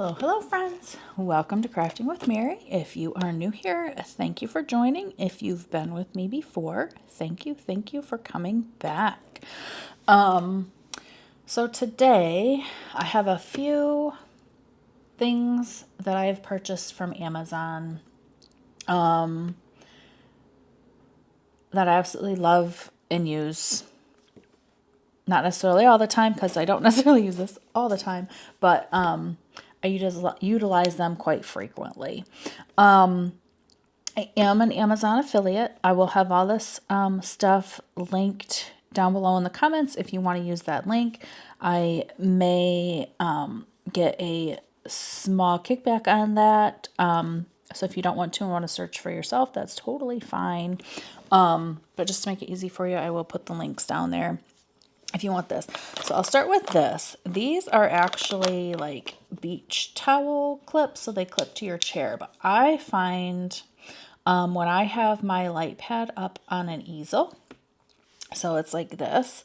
Hello, hello, friends. Welcome to Crafting with Mary. If you are new here, thank you for joining. If you've been with me before, thank you for coming back. So today I have a few things that I have purchased from Amazon that I absolutely love and use. Not necessarily all the time because I don't necessarily use this all the time, but I utilize them quite frequently. I am an Amazon affiliate. I will have all this stuff linked down below in the comments if you want to use that link. I may get a small kickback on that. So if you don't want to and want to search for yourself, that's totally fine. But just to make it easy for you, I will put the links down there if you want this. So I'll start with this. These are actually like beach towel clips, so they clip to your chair. But I find when I have my light pad up on an easel, so it's like this,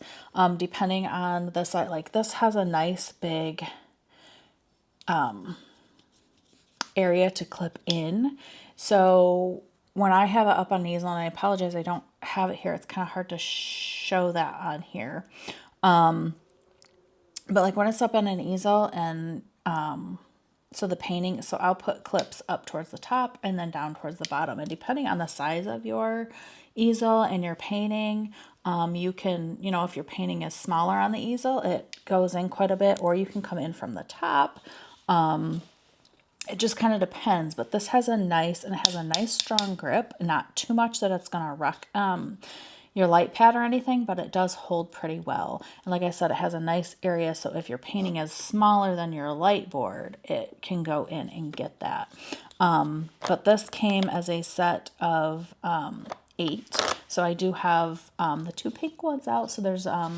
depending on the side, like this has a nice big area to clip in. So when I have it up on an easel, and I apologize, I don't have it here. It's kind of hard to show that on here. But like when it's up on an easel and so the painting, so I'll put clips up towards the top and then down towards the bottom. And depending on the size of your easel and your painting, you can, if your painting is smaller on the easel, it goes in quite a bit, or you can come in from the top. It just kind of depends, but this has a nice strong grip, not too much that it's going to wreck your light pad or anything, but it does hold pretty well. And like I said, it has a nice area, so if your painting is smaller than your light board, it can go in and get that. But this came as a set of 8. So I do have the 2 pink ones out. So there's, let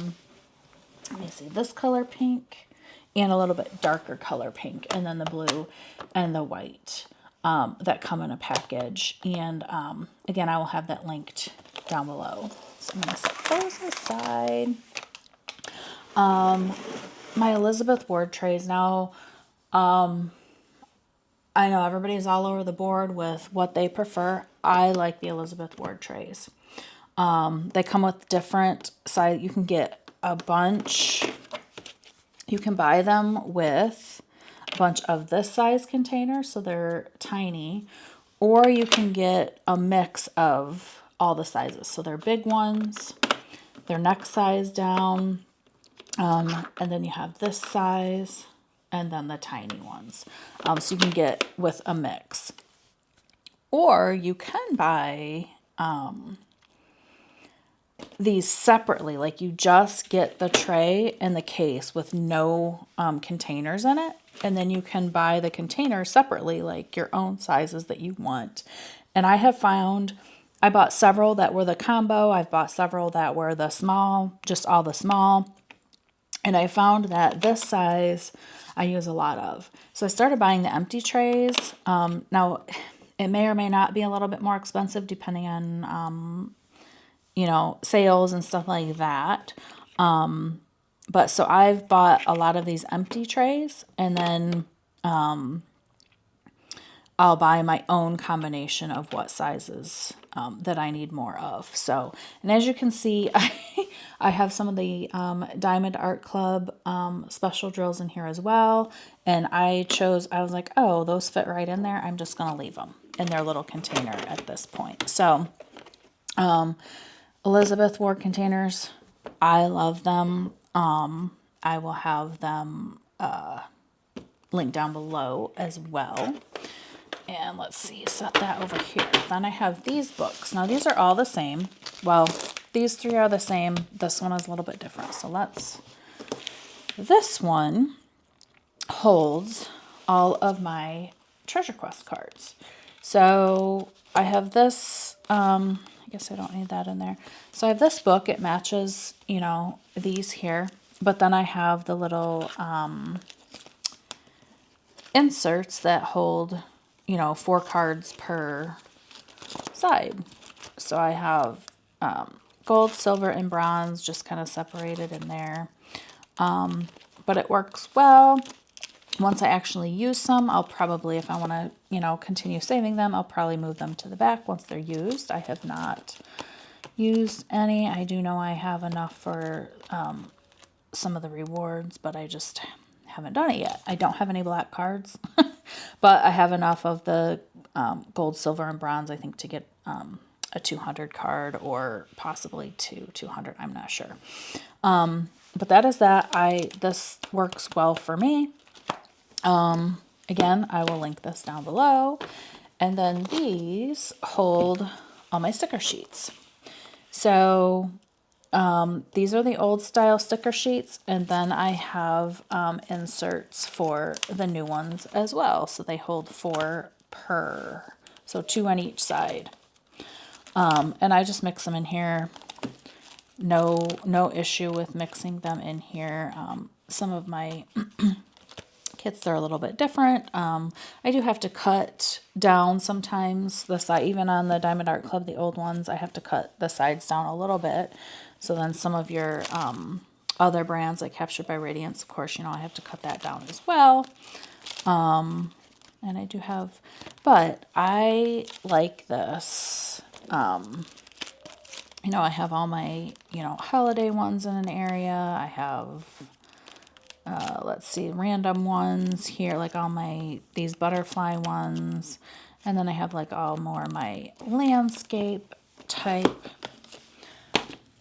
me see, this color pink and a little bit darker color pink, and then the blue and the white that come in a package. And again, I will have that linked down below. So I'm going to set those aside. My Elizabeth Ward trays. Now, I know everybody's all over the board with what they prefer. I like the Elizabeth Ward trays. They come with different size. You can get a bunch. You can buy them with a bunch of this size containers, so they're tiny, or you can get a mix of all the sizes. So they're big ones, they're next size down, and then you have this size, and then the tiny ones. So you can get with a mix. Or you can buy these separately, like you just get the tray and the case with no containers in it, and then you can buy the containers separately, like your own sizes that you want. And I have found, I bought several that were the combo. I've bought several that were the small, just all the small. And I found that this size I use a lot of. So I started buying the empty trays. Now, it may or may not be a little bit more expensive depending on sales and stuff like that. But so I've bought a lot of these empty trays, and then I'll buy my own combination of what sizes that I need more of. So, and as you can see, I have some of the Diamond Art Club special drills in here as well. And I was like, oh, those fit right in there. I'm just going to leave them in their little container at this point. So, Elizabeth Ward containers, I love them. I will have them linked down below as well. And let's see, set that over here. Then I have these books. Now these are all the same. Well, these 3 are the same. This one is a little bit different. So this one holds all of my Treasure Quest cards. So I have this, I guess I don't need that in there. So I have this book. It matches, these here. But then I have the little inserts that hold 4 cards per side. So I have gold, silver, and bronze just kind of separated in there. But it works well. Once I actually use some, I'll probably, if I want to, you know, continue saving them, I'll probably move them to the back once they're used. I have not used any. I do know I have enough for some of the rewards, but I just haven't done it yet. I don't have any black cards, but I have enough of the gold, silver, and bronze, I think, to get a 200 card or possibly 200. I'm not sure. But that is that. This works well for me. Again, I will link this down below. And then these hold all my sticker sheets. So these are the old style sticker sheets, and then I have inserts for the new ones as well. So they hold 4 per, so 2 on each side. And I just mix them in here. No issue with mixing them in here. Some of my kits, they're a little bit different. I do have to cut down sometimes the side, even on the Diamond Art Club, the old ones, I have to cut the sides down a little bit. So then some of your other brands, like Captured by Radiance, of course, you know, I have to cut that down as well. And I do have, but I like this. You know, I have all my, you know, holiday ones in an area. I have, let's see, random ones here, like all my, these butterfly ones. And then I have like all more my landscape type.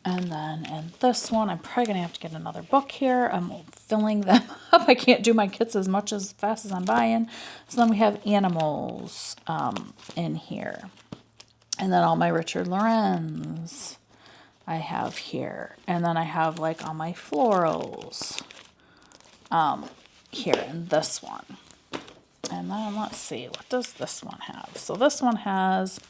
And then in this one, I'm probably going to have to get another book here. I'm filling them up. I can't do my kits as much as fast as I'm buying. So then we have animals in here. And then all my Richard Lorenz I have here. And then I have like all my florals here in this one. And then let's see, what does this one have? So this one has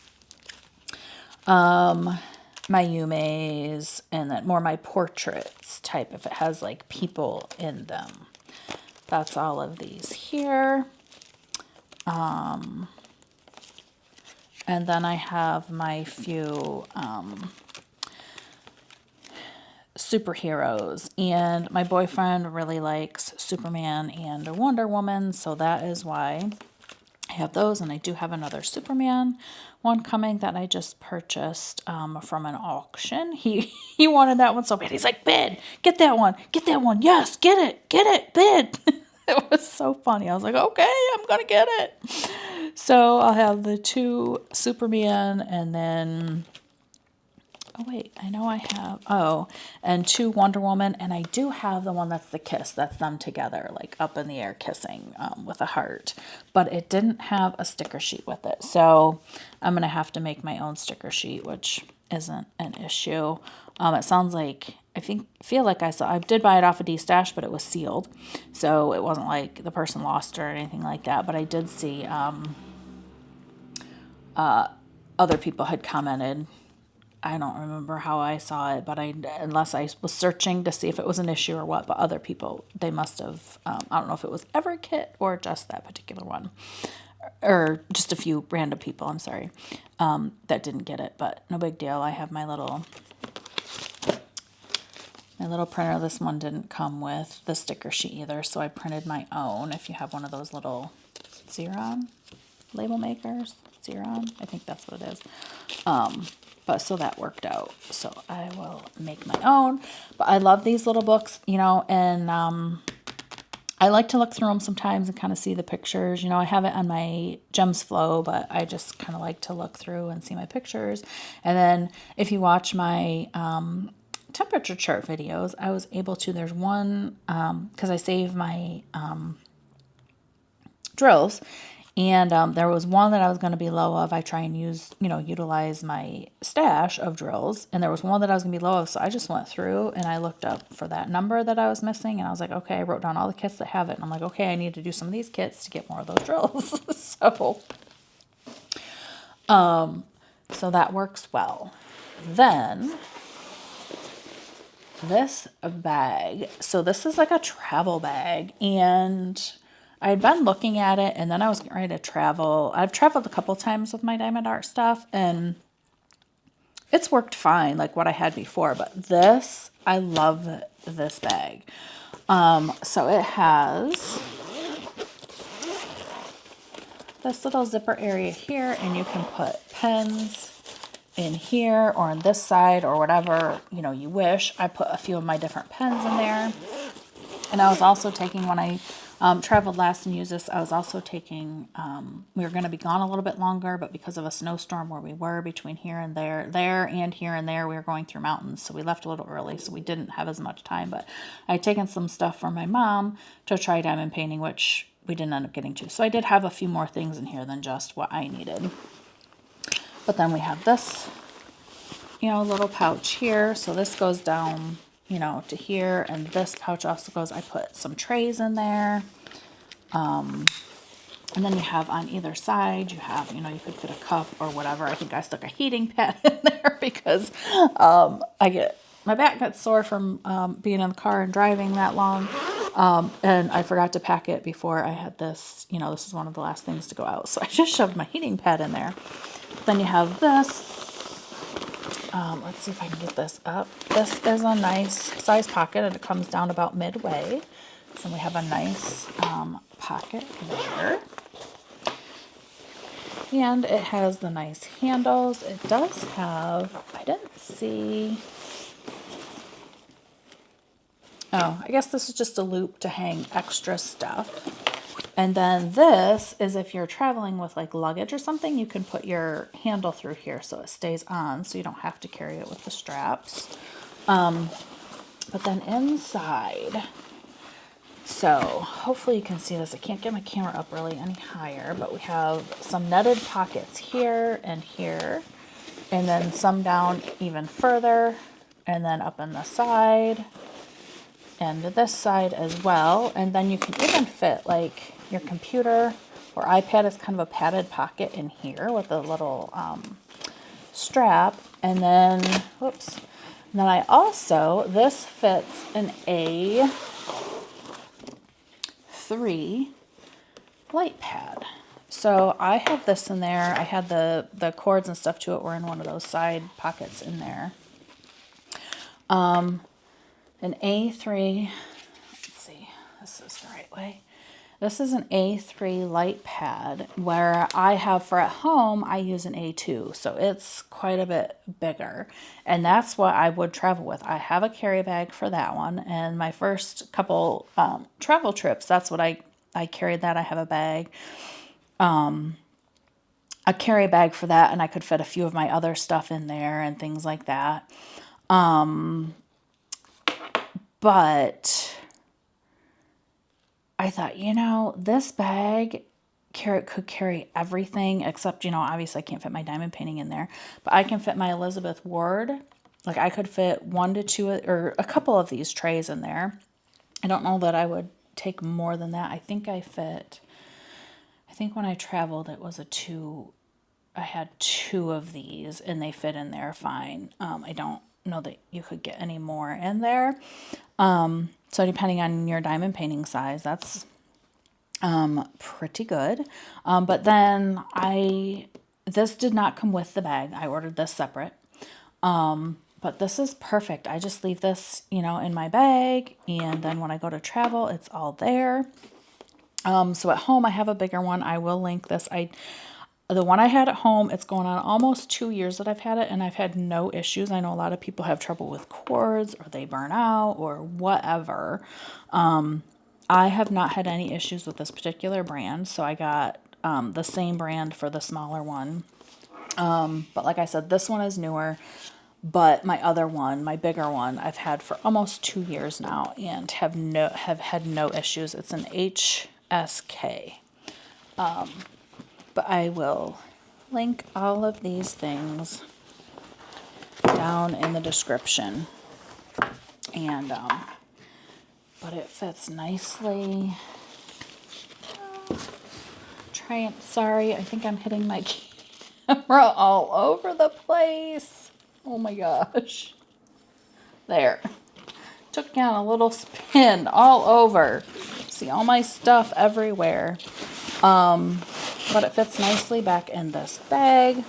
my Yumeis and then more my portraits type if it has like people in them. That's all of these here. And then I have my few superheroes, and my boyfriend really likes Superman and Wonder Woman, so that is why I have those. And I do have another Superman one coming that I just purchased from an auction. He wanted that one so bad. He's like, bid, get that one, yes, get it, bid. It was so funny. I was like, okay, I'm gonna get it. So I'll have the 2 Superman, and then, oh wait, I know I have, and 2 Wonder Woman, and I do have the one that's the kiss. That's them together, like up in the air kissing with a heart. But it didn't have a sticker sheet with it. So I'm going to have to make my own sticker sheet, which isn't an issue. It sounds like, feel like I did buy it off of D-Stash, but it was sealed. So it wasn't like the person lost it or anything like that. But I did see other people had commented. I don't remember how I saw it, but unless I was searching to see if it was an issue or what, but other people, they must have, I don't know if it was EverKit or just that particular one, or just a few random people, I'm sorry, that didn't get it, but no big deal. I have my little printer. This one didn't come with the sticker sheet either, so I printed my own. If you have one of those little Xeron label makers, Xeron, I think that's what it is. But so that worked out. So I will make my own. But I love these little books, you know, and I like to look through them sometimes and kind of see the pictures. You know, I have it on my Gems Flow, but I just kind of like to look through and see my pictures. And then if you watch my temperature chart videos, I was able to, there's one, because I save my drills. And there was one that I was going to be low of. I try and utilize my stash of drills. And there was one that I was going to be low of. So I just went through and I looked up for that number that I was missing. And I was like, okay, I wrote down all the kits that have it. And I'm like, okay, I need to do some of these kits to get more of those drills. So that works well. Then this bag. So this is like a travel bag. And I had been looking at it, and then I was getting ready to travel. I've traveled a couple times with my Diamond Art stuff, and it's worked fine, like what I had before. But this, I love this bag. So it has this little zipper area here, and you can put pens in here or on this side or whatever, you know, you wish. I put a few of my different pens in there. And I was also taking, when I traveled last and used this, I was also taking, we were going to be gone a little bit longer, but because of a snowstorm where we were between here and there and here and there, we were going through mountains. So we left a little early, so we didn't have as much time. But I had taken some stuff from my mom to try diamond painting, which we didn't end up getting to. So I did have a few more things in here than just what I needed. But then we have this, you know, little pouch here. So this goes down, you know, to here. And this pouch also goes, I put some trays in there. And then you have on either side, you have, you know, you could fit a cup or whatever. I think I stuck a heating pad in there because my back gets sore from being in the car and driving that long. And I forgot to pack it before I had this, you know, this is one of the last things to go out. So I just shoved my heating pad in there. Then you have this. Let's see if I can get this up. This is a nice size pocket, and it comes down about midway. So we have a nice pocket there. And it has the nice handles. It does have, I didn't see, oh, I guess this is just a loop to hang extra stuff. And then this is if you're traveling with like luggage or something, you can put your handle through here so it stays on, so you don't have to carry it with the straps. But then inside, so hopefully you can see this. I can't get my camera up really any higher, but we have some netted pockets here and here, and then some down even further, and then up on the side, and this side as well. And then you can even fit like your computer or iPad is kind of a padded pocket in here with a little strap. And then, whoops. And then I also, this fits an A3 light pad. So I have this in there. I had the cords and stuff to it were in one of those side pockets in there. An A3, let's see, this is the right way. This is an A3 light pad, where I have for at home, I use an A2. So it's quite a bit bigger. And that's what I would travel with. I have a carry bag for that one. And my first couple travel trips, that's what I carried that. I have a bag, a carry bag for that. And I could fit a few of my other stuff in there and things like that. But I thought, you know, this bag could carry everything except, you know, obviously I can't fit my diamond painting in there, but I can fit my Elizabeth Ward. Like I could fit 1 to 2 or a couple of these trays in there. I don't know that I would take more than that. I think when I traveled, it was I had 2 of these and they fit in there fine. I don't know that you could get any more in there. So depending on your diamond painting size, that's pretty good. But then this did not come with the bag. I ordered this separate. But this is perfect. I just leave this, you know, in my bag, and then when I go to travel, it's all there. So at home, I have a bigger one. I will link this. The one I had at home, it's going on almost 2 years that I've had it, and I've had no issues. I know a lot of people have trouble with cords, or they burn out, or whatever. I have not had any issues with this particular brand, so I got the same brand for the smaller one. But like I said, this one is newer, but my other one, my bigger one, I've had for almost 2 years now, and have had no issues. It's an HSK. But I will link all of these things down in the description. And, but it fits nicely. Sorry, I think I'm hitting my camera all over the place. Oh my gosh. There. Took down a little spin all over. See all my stuff everywhere. But it fits nicely back in this bag.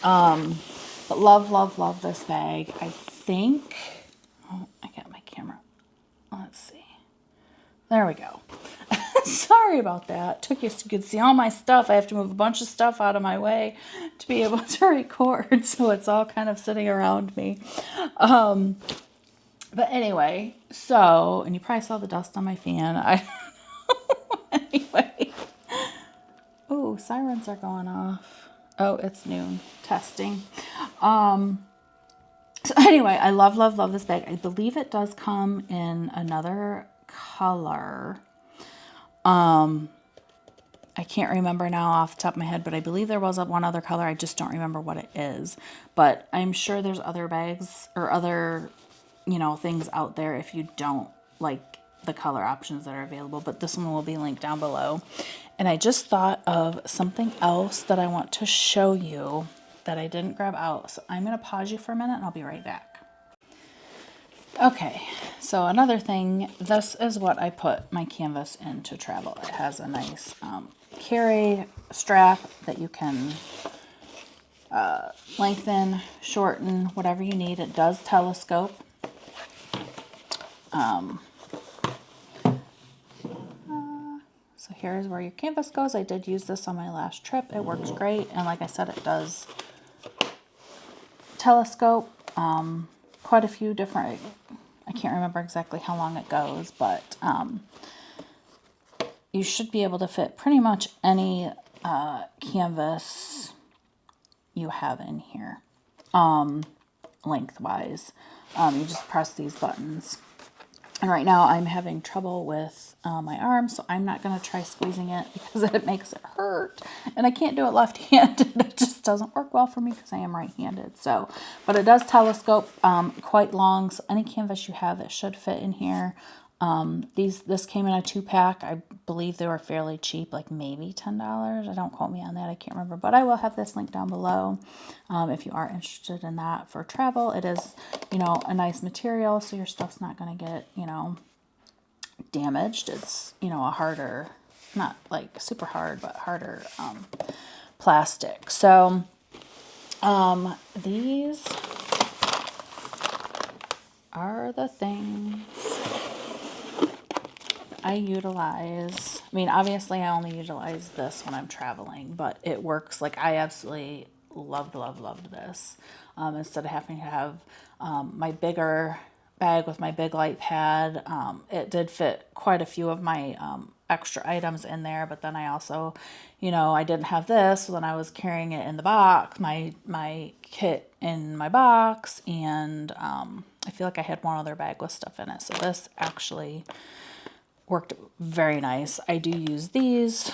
But love this bag. I think, oh, I got my camera. Let's see. There we go. Sorry about that. Took you so you could see all my stuff. I have to move a bunch of stuff out of my way to be able to record, so it's all kind of sitting around me. But anyway, so, and you probably saw the dust on my fan. Anyway. Oh, sirens are going off. Oh, it's noon. Testing. So anyway, I love, love, love this bag. I believe it does come in another color. I can't remember now off the top of my head, but I believe there was one other color. I just don't remember what it is. But I'm sure there's other bags or other, you know, things out there if you don't like the color options that are available. But this one will be linked down below. And I just thought of something else that I want to show you that I didn't grab out. So I'm going to pause you for a minute and I'll be right back. Okay, so another thing, this is what I put my canvas in to travel. It has a nice carry strap that you can lengthen, shorten, whatever you need. It does telescope. So here's where your canvas goes. I did use this on my last trip. It works great. And like I said, it does telescope. Quite a few different, I can't remember exactly how long it goes, but you should be able to fit pretty much any canvas you have in here, lengthwise. You just press these buttons. And right now I'm having trouble with my arm, so I'm not going to try squeezing it because it makes it hurt. And I can't do it left-handed. It just doesn't work well for me because I am right-handed. So, but it does telescope quite long, so any canvas you have, it should fit in here. This came in a 2-pack. I believe they were fairly cheap, like maybe $10. Don't quote me on that. I can't remember, but I will have this link down below if you are interested in that for travel. It is, you know, a nice material, so your stuff's not going to get, you know, damaged. It's, you know, a harder, not like super hard, but harder plastic. So these are the things I utilize. I mean, obviously I only utilize this when I'm traveling, but it works. Like, I absolutely loved this. Instead of having to have my bigger bag with my big light pad, it did fit quite a few of my extra items in there. But then I also, you know, I didn't have this, so then I was carrying it in the box, my kit in my box, and I feel like I had one other bag with stuff in it. So this actually worked very nice. I do use these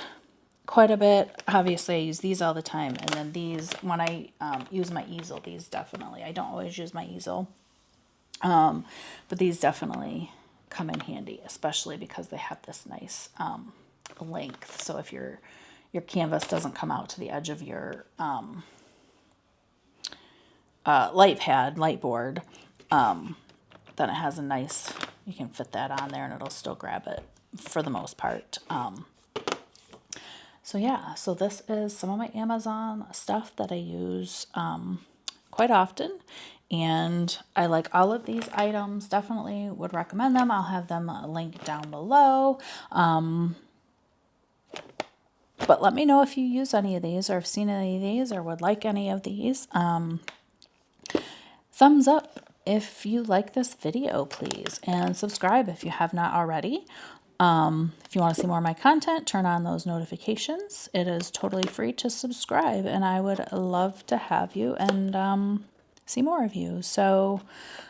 quite a bit. Obviously I use these all the time, and then these when I use my easel, these definitely, I don't always use my easel, but these definitely come in handy, especially because they have this nice length. So if your canvas doesn't come out to the edge of your light board, then it has a nice, you can fit that on there and it'll still grab it for the most part. So yeah, so this is some of my Amazon stuff that I use quite often. And I like all of these items, definitely would recommend them. I'll have them linked down below. But let me know if you use any of these or have seen any of these or would like any of these. Thumbs up if you like this video, please, and subscribe if you have not already. If you want to see more of my content, turn on those notifications. It is totally free to subscribe, and I would love to have you and see more of you. So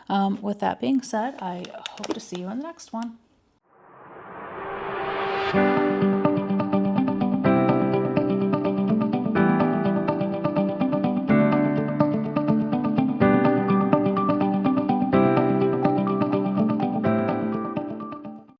with that being said, I hope to see you in the next one.